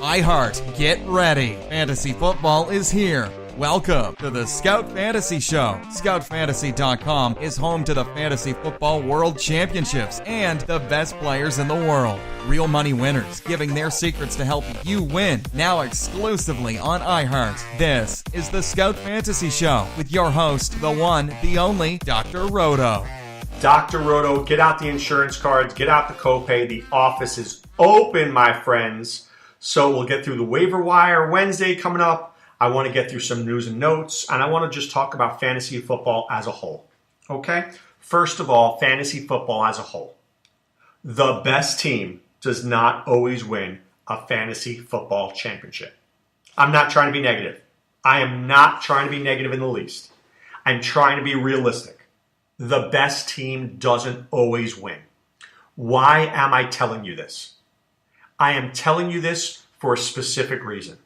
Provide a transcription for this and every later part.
iHeart, get ready. Fantasy football is here. Welcome to the Scout Fantasy Show. ScoutFantasy.com is home to the Fantasy Football World Championships and the best players in the world. Real money winners giving their secrets to help you win. Now exclusively on iHeart. This is the Scout Fantasy Show with your host, the one, the only, Dr. Roto. Dr. Roto, get out the insurance cards, get out the copay. The office is open, my friends. So we'll get through the Waiver Wire Wednesday coming up. I want to get through some news and notes, and I want to just talk about fantasy football as a whole. Okay? First of all, fantasy football as a whole. The best team does not always win a fantasy football championship. I'm not trying to be negative. I am not trying to be negative in the least. I'm trying to be realistic. The best team doesn't always win. Why am I telling you this? I am telling you this for a specific reason.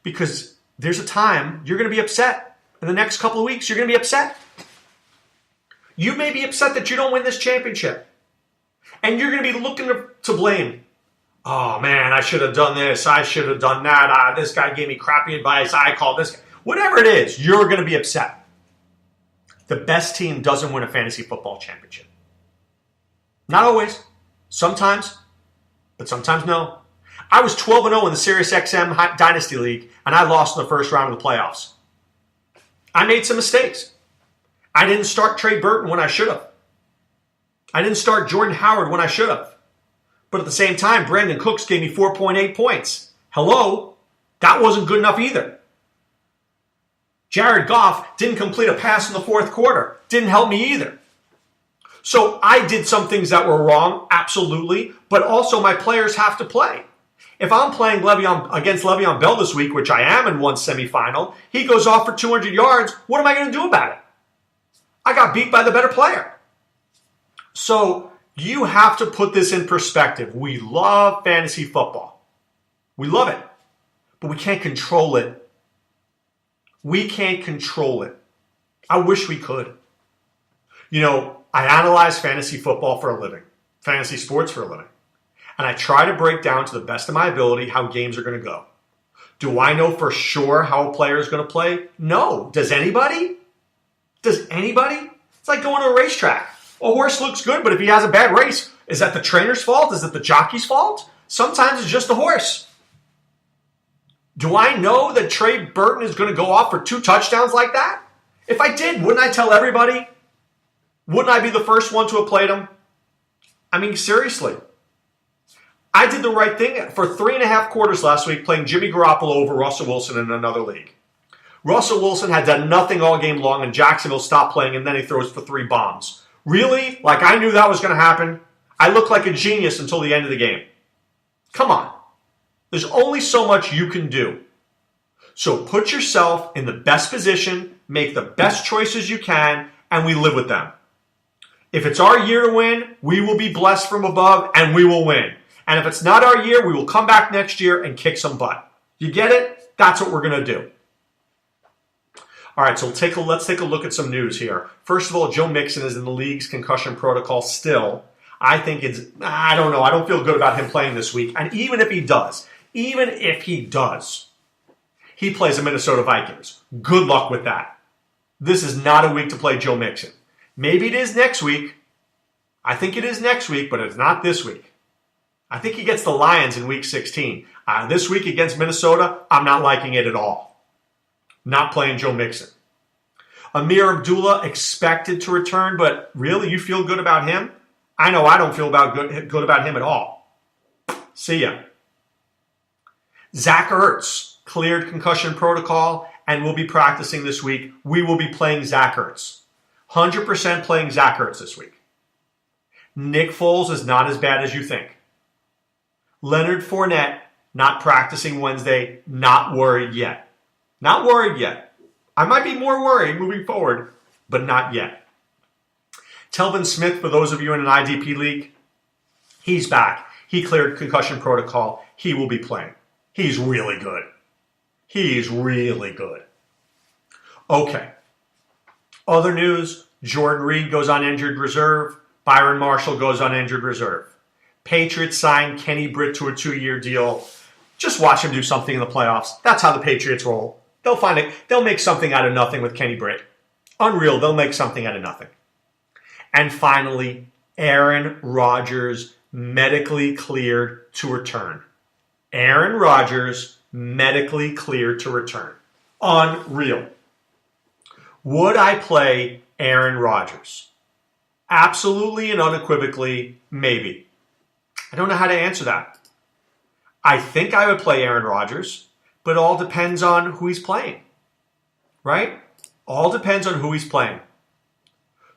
Because there's a time you're going to be upset. In the next couple of weeks, you're going to be upset. You may be upset that you don't win this championship. And you're going to be looking to blame. Oh, man, I should have done this. I should have done that. This guy gave me crappy advice. I called this guy. Whatever it is, you're going to be upset. The best team doesn't win a fantasy football championship. Not always. Sometimes. But sometimes no. I was 12-0 in the SiriusXM Dynasty League, and I lost in the first round of the playoffs. I made some mistakes. I didn't start Trey Burton when I should have. I didn't start Jordan Howard when I should have. But at the same time, Brandon Cooks gave me 4.8 points. Hello? That wasn't good enough either. Jared Goff didn't complete a pass in the fourth quarter. Didn't help me either. So I did some things that were wrong, absolutely, but also my players have to play. If I'm playing against Le'Veon Bell this week, which I am in one semifinal, he goes off for 200 yards, what am I going to do about it? I got beat by the better player. So you have to put this in perspective. We love fantasy football. We love it, but we can't control it. We can't control it. I wish we could. You know, I analyze fantasy football for a living, fantasy sports for a living. And I try to break down to the best of my ability how games are going to go. Do I know for sure how a player is going to play? No. Does anybody? Does anybody? It's like going to a racetrack. A horse looks good, but if he has a bad race, is that the trainer's fault? Is it the jockey's fault? Sometimes it's just the horse. Do I know that Trey Burton is going to go off for 2 touchdowns like that? If I did, wouldn't I tell everybody? Wouldn't I be the first one to have played him? I mean, seriously. I did the right thing for 3.5 quarters last week playing Jimmy Garoppolo over Russell Wilson in another league. Russell Wilson had done nothing all game long and Jacksonville stopped playing and then he throws for 3 bombs. Really? Like I knew that was going to happen? I looked like a genius until the end of the game. Come on. There's only so much you can do. So put yourself in the best position, make the best choices you can, and we live with them. If it's our year to win, we will be blessed from above and we will win. And if it's not our year, we will come back next year and kick some butt. You get it? That's what we're going to do. All right, so let's take a look at some news here. First of all, Joe Mixon is in the league's concussion protocol still. I don't know. I don't feel good about him playing this week. And even if he does, he plays the Minnesota Vikings. Good luck with that. This is not a week to play Joe Mixon. Maybe it is next week. I think it is next week, but it's not this week. I think he gets the Lions in week 16. This week against Minnesota, I'm not liking it at all. Not playing Joe Mixon. Amir Abdullah expected to return, but really, you feel good about him? I know I don't feel good about him at all. See ya. Zach Ertz cleared concussion protocol and will be practicing this week. We will be playing Zach Ertz. 100% playing Zach Ertz this week. Nick Foles is not as bad as you think. Leonard Fournette, not practicing Wednesday, not worried yet. Not worried yet. I might be more worried moving forward, but not yet. Telvin Smith, for those of you in an IDP league, he's back. He cleared concussion protocol. He will be playing. He's really good. He's really good. Okay. Other news, Jordan Reed goes on injured reserve. Byron Marshall goes on injured reserve. Patriots signed Kenny Britt to a 2-year deal. Just watch him do something in the playoffs. That's how the Patriots roll. They'll find it. They'll make something out of nothing with Kenny Britt. Unreal. They'll make something out of nothing. And finally, Aaron Rodgers medically cleared to return. Aaron Rodgers medically cleared to return. Unreal. Would I play Aaron Rodgers? Absolutely and unequivocally, maybe. I don't know how to answer that. I think I would play Aaron Rodgers, but it all depends on who he's playing, right? All depends on who he's playing.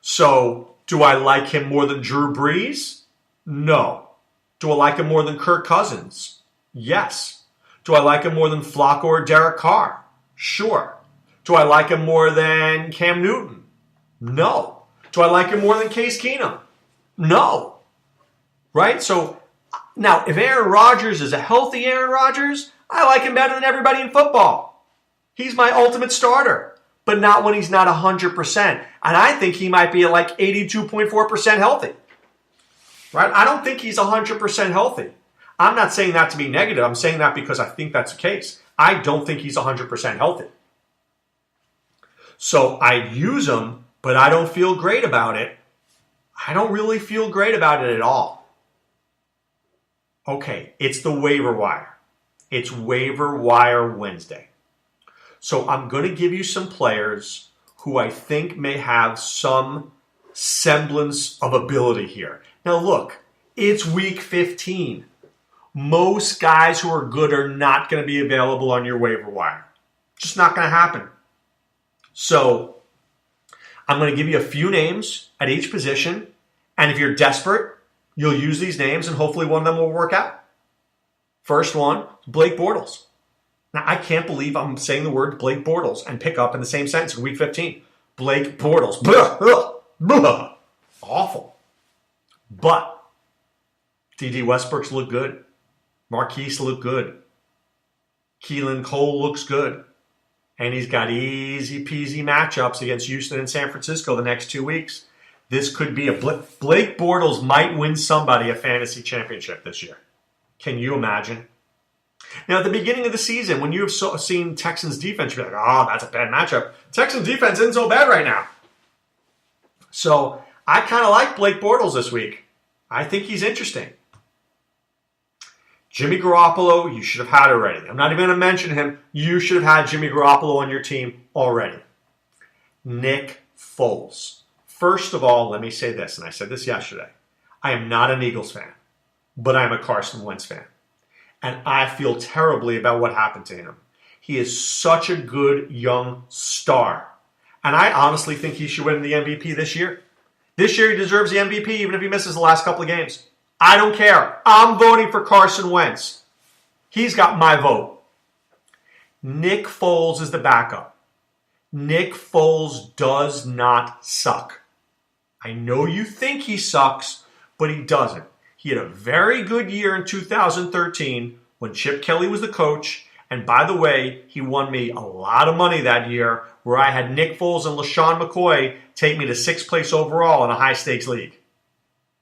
So, do I like him more than Drew Brees? No. Do I like him more than Kirk Cousins? Yes. Do I like him more than Flacco or Derek Carr? Sure. Do I like him more than Cam Newton? No. Do I like him more than Case Keenum? No. Right? So, now, if Aaron Rodgers is a healthy Aaron Rodgers, I like him better than everybody in football. He's my ultimate starter, but not when he's not 100%. And I think he might be at like 82.4% healthy. Right? I don't think he's 100% healthy. I'm not saying that to be negative. I'm saying that because I think that's the case. I don't think he's 100% healthy. So I use him, but I don't feel great about it. I don't really feel great about it at all. Okay, it's the waiver wire. It's Waiver Wire Wednesday. So I'm going to give you some players who I think may have some semblance of ability here. Now look, it's week 15. Most guys who are good are not going to be available on your waiver wire. Just not going to happen. So I'm going to give you a few names at each position. And if you're desperate, you'll use these names and hopefully one of them will work out. First one, Blake Bortles. Now, I can't believe I'm saying the word Blake Bortles and pick up in the same sentence in week 15. Blake Bortles. Blah, blah, blah. Awful. But Dede Westbrook's look good. Marquise look good. Keelan Cole looks good. And he's got easy peasy matchups against Houston and San Francisco the next 2 weeks. This could be a Blake Bortles might win somebody a fantasy championship this year. Can you imagine? Now, at the beginning of the season, when you have seen Texans defense, you're like, oh, that's a bad matchup. Texans defense isn't so bad right now. So I kind of like Blake Bortles this week. I think he's interesting. Jimmy Garoppolo, you should have had already. I'm not even going to mention him. You should have had Jimmy Garoppolo on your team already. Nick Foles. First of all, let me say this, and I said this yesterday. I am not an Eagles fan, but I am a Carson Wentz fan. And I feel terribly about what happened to him. He is such a good young star. And I honestly think he should win the MVP this year. This year he deserves the MVP even if he misses the last couple of games. I don't care. I'm voting for Carson Wentz. He's got my vote. Nick Foles is the backup. Nick Foles does not suck. I know you think he sucks, but he doesn't. He had a very good year in 2013 when Chip Kelly was the coach. And by the way, he won me a lot of money that year where I had Nick Foles and LaShawn McCoy take me to 6th place overall in a high-stakes league.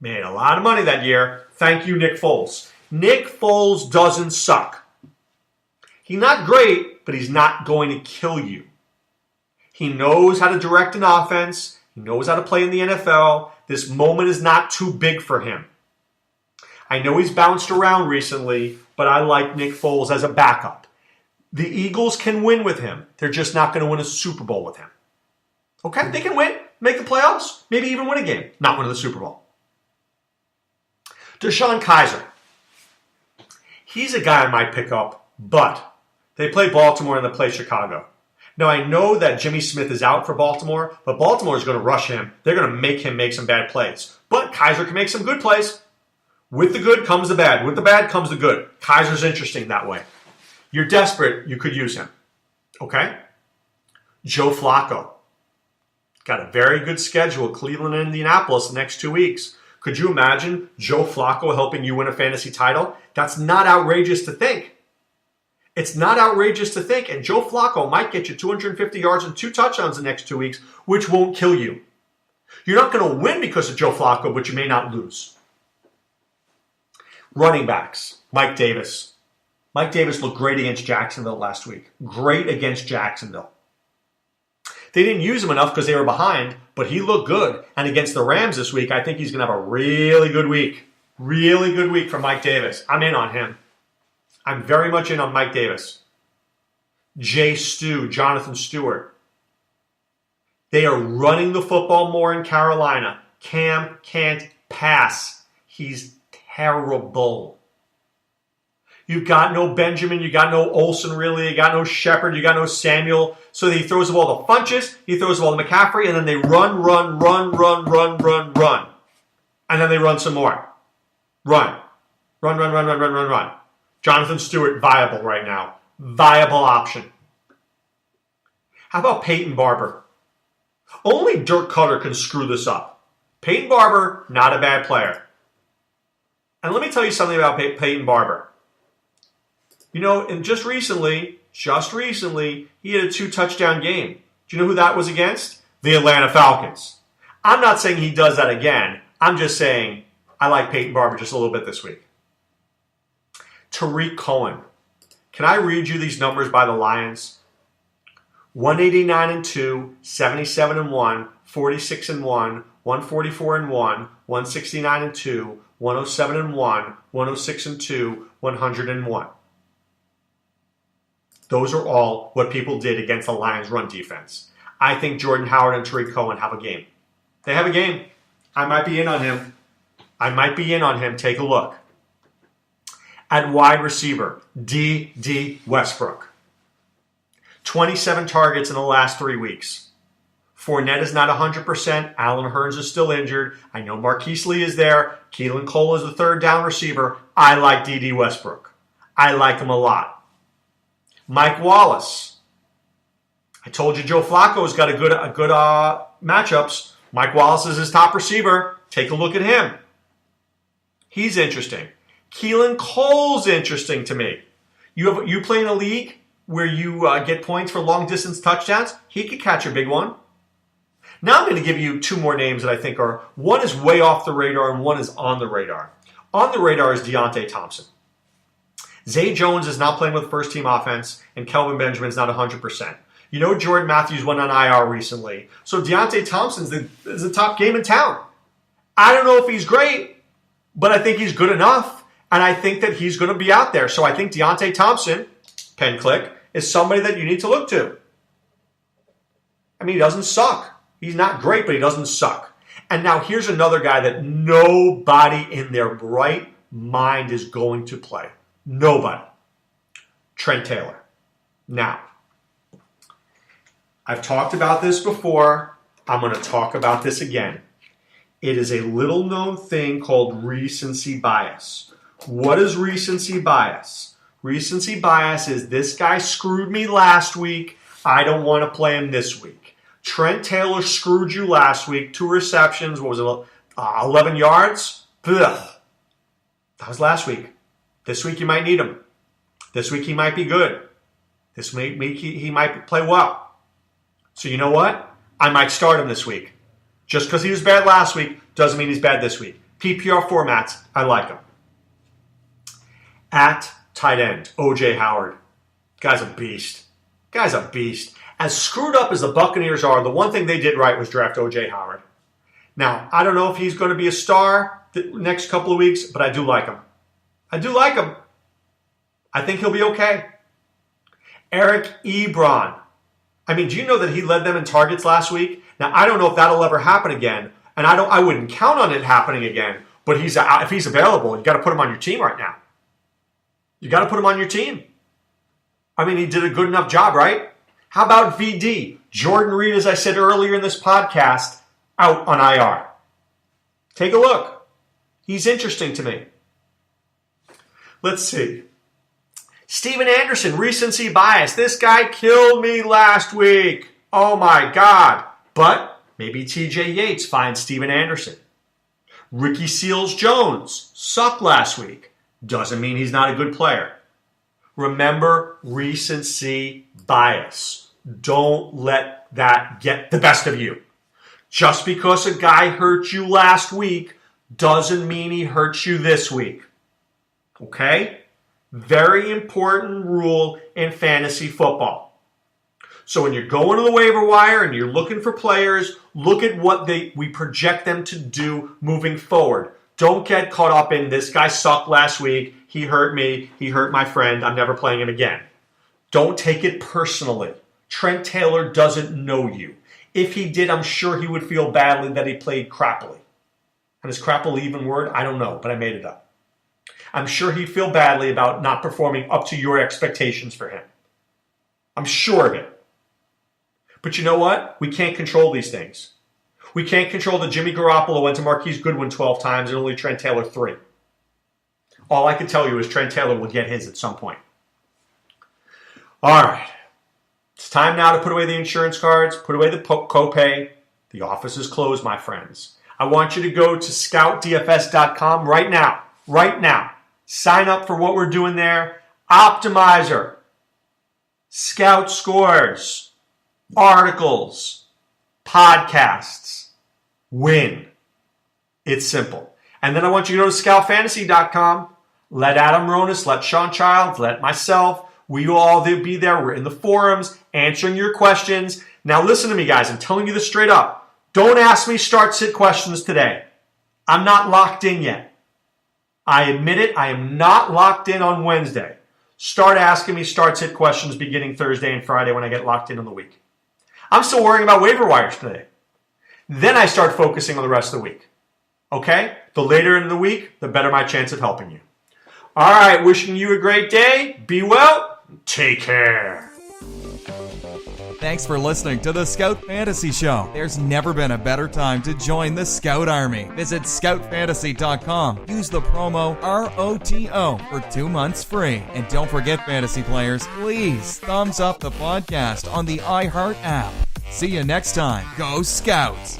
Made a lot of money that year. Thank you, Nick Foles. Nick Foles doesn't suck. He's not great, but he's not going to kill you. He knows how to direct an offense. He knows how to play in the NFL. This moment is not too big for him. I know he's bounced around recently, but I like Nick Foles as a backup. The Eagles can win with him. They're just not going to win a Super Bowl with him. Okay? They can win, make the playoffs, maybe even win a game, not win the Super Bowl. Deshaun Kaiser. He's a guy I might pick up, but they play Baltimore and they play Chicago. Now, I know that Jimmy Smith is out for Baltimore, but Baltimore is going to rush him. They're going to make him make some bad plays. But Kaiser can make some good plays. With the good comes the bad. With the bad comes the good. Kaiser's interesting that way. You're desperate, you could use him. Okay? Joe Flacco. Got a very good schedule, Cleveland and Indianapolis the next 2 weeks. Could you imagine Joe Flacco helping you win a fantasy title? That's not outrageous to think. It's not outrageous to think, and Joe Flacco might get you 250 yards and 2 touchdowns the next 2 weeks, which won't kill you. You're not going to win because of Joe Flacco, but you may not lose. Running backs, Mike Davis. Mike Davis looked great against Jacksonville last week. Great against Jacksonville. They didn't use him enough because they were behind, but he looked good. And against the Rams this week, I think he's going to have a really good week. Really good week for Mike Davis. I'm in on him. I'm very much in on Mike Davis. Jonathan Stewart. They are running the football more in Carolina. Cam can't pass. He's terrible. You've got no Benjamin. You got no Olsen, really. You got no Shepard. You got no Samuel. So he throws the ball to Funches. He throws the ball to McCaffrey. And then they run. And then they run some more. Run. Jonathan Stewart, viable right now. Viable option. How about Peyton Barber? Only Dirk Cutter can screw this up. Peyton Barber, not a bad player. And let me tell you something about Peyton Barber. You know, and just recently, he had a 2-touchdown game. Do you know who that was against? The Atlanta Falcons. I'm not saying he does that again. I'm just saying I like Peyton Barber just a little bit this week. Tariq Cohen. Can I read you these numbers by the Lions? 189-2, 77-1, 46-1, 144-1, 169-2, 107-1, 106-2, 101. Those are all what people did against the Lions' run defense. I think Jordan Howard and Tariq Cohen have a game. They have a game. I might be in on him. Take a look. At wide receiver, Dede Westbrook. 27 targets in the last 3 weeks. Fournette is not 100%. Allen Hurns is still injured. I know Marquise Lee is there. Keelan Cole is the third down receiver. I like Dede Westbrook. I like him a lot. Mike Wallace. I told you Joe Flacco's got a good matchups. Mike Wallace is his top receiver. Take a look at him. He's interesting. Keelan Cole's interesting to me. You play in a league where you get points for long distance touchdowns. He could catch a big one. Now I'm going to give you 2 more names that I think are, one is way off the radar and one is on the radar. On the radar is Deontay Thompson. Zay Jones is not playing with first team offense and Kelvin Benjamin's not 100%. You know Jordan Matthews went on IR recently. So Deontay Thompson's the top game in town. I don't know if he's great, but I think he's good enough. And I think that he's going to be out there. So I think Deontay Thompson, pen click, is somebody that you need to look to. I mean, he doesn't suck. He's not great, but he doesn't suck. And now here's another guy that nobody in their bright mind is going to play. Nobody. Trent Taylor. Now, I've talked about this before. I'm going to talk about this again. It is a little known thing called recency bias. What is recency bias? Recency bias is this guy screwed me last week. I don't want to play him this week. Trent Taylor screwed you last week. 2 receptions. What was it? 11 yards? Ugh. That was last week. This week you might need him. This week he might be good. This week he might play well. So you know what? I might start him this week. Just because he was bad last week doesn't mean he's bad this week. PPR formats, I like him. At tight end, O.J. Howard. Guy's a beast. As screwed up as the Buccaneers are, the one thing they did right was draft O.J. Howard. Now, I don't know if he's going to be a star the next couple of weeks, but I do like him. I think he'll be okay. Eric Ebron. I mean, do you know that he led them in targets last week? Now, I don't know if that'll ever happen again, and I wouldn't count on it happening again, but if he's available, you got to put him on your team right now. You got to put him on your team. I mean, he did a good enough job, right? How about VD? Jordan Reed, as I said earlier in this podcast, out on IR. Take a look. He's interesting to me. Let's see. Steven Anderson, recency bias. This guy killed me last week. Oh my God. But maybe TJ Yates finds Steven Anderson. Ricky Seals-Jones sucked last week. Doesn't mean he's not a good player. Remember recency bias. Don't let that get the best of you. Just because a guy hurt you last week doesn't mean he hurts you this week. Okay? Very important rule in fantasy football. So when you're going to the waiver wire and you're looking for players, look at what we project them to do moving forward. Don't get caught up in this guy sucked last week. He hurt me. He hurt my friend. I'm never playing him again. Don't take it personally. Trent Taylor doesn't know you. If he did, I'm sure he would feel badly that he played crappily. And is crappily even word? I don't know, but I made it up. I'm sure he'd feel badly about not performing up to your expectations for him. I'm sure of it. But you know what? We can't control these things. We can't control that Jimmy Garoppolo went to Marquise Goodwin 12 times and only Trent Taylor 3. All I can tell you is Trent Taylor will get his at some point. All right. It's time now to put away the insurance cards, put away the copay. The office is closed, my friends. I want you to go to scoutdfs.com right now. Right now. Sign up for what we're doing there. Optimizer. Scout scores. Articles. Podcasts. Win. It's simple. And then I want you to go to scoutfantasy.com. Let Adam Ronis, let Sean Childs, let myself. We will all be there. We're in the forums answering your questions. Now listen to me, guys. I'm telling you this straight up. Don't ask me start-sit questions today. I'm not locked in yet. I admit it. I am not locked in on Wednesday. Start asking me start-sit questions beginning Thursday and Friday when I get locked in on the week. I'm still worrying about waiver wires today. Then I start focusing on the rest of the week. Okay? The later in the week, the better my chance of helping you. All right. Wishing you a great day. Be well. Take care. Thanks for listening to the Scout Fantasy Show. There's never been a better time to join the Scout Army. Visit scoutfantasy.com. Use the promo ROTO for 2 months free. And don't forget, fantasy players, please thumbs up the podcast on the iHeart app. See you next time. Go Scouts!